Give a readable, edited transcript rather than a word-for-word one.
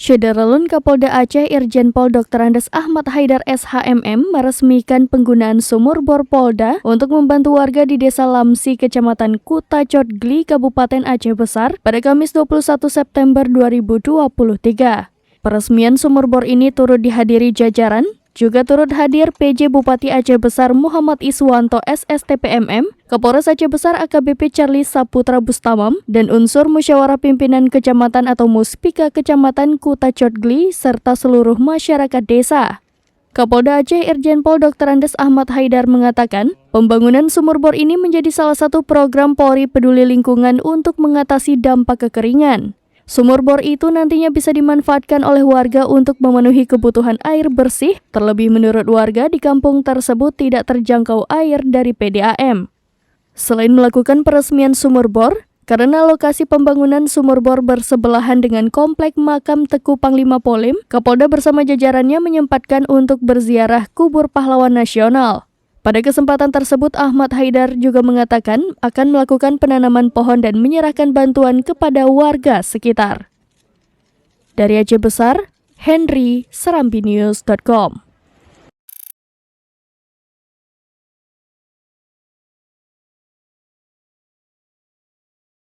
Syederalun Kapolda Aceh Irjen Pol Dr. Andes Ahmad Haidar SHMM meresmikan penggunaan sumur bor Polda untuk membantu warga di Desa Lamsi, Kecamatan Kutacotgli, Kabupaten Aceh Besar pada Kamis 21 September 2023. Peresmian sumur bor ini turut dihadiri jajaran, juga turut hadir PJ Bupati Aceh Besar Muhammad Iswanto SSTPMM, Kapolres Aceh Besar AKBP Charlie Saputra Bustamam, dan unsur musyawarah pimpinan kecamatan atau Muspika Kecamatan Kutacotgli serta seluruh masyarakat desa. Kapolda Aceh Irjen Pol Dr. Andes Ahmad Haidar mengatakan, pembangunan sumur bor ini menjadi salah satu program Polri Peduli Lingkungan untuk mengatasi dampak kekeringan. Sumur bor itu nantinya bisa dimanfaatkan oleh warga untuk memenuhi kebutuhan air bersih, terlebih menurut warga di kampung tersebut tidak terjangkau air dari PDAM. Selain melakukan peresmian sumur bor, karena lokasi pembangunan sumur bor bersebelahan dengan komplek makam Teku Panglima Polim, Kapolda bersama jajarannya menyempatkan untuk berziarah kubur pahlawan nasional. Pada kesempatan tersebut, Ahmad Haidar juga mengatakan akan melakukan penanaman pohon dan menyerahkan bantuan kepada warga sekitar. Dari Aceh Besar, Henry, serambinews.com.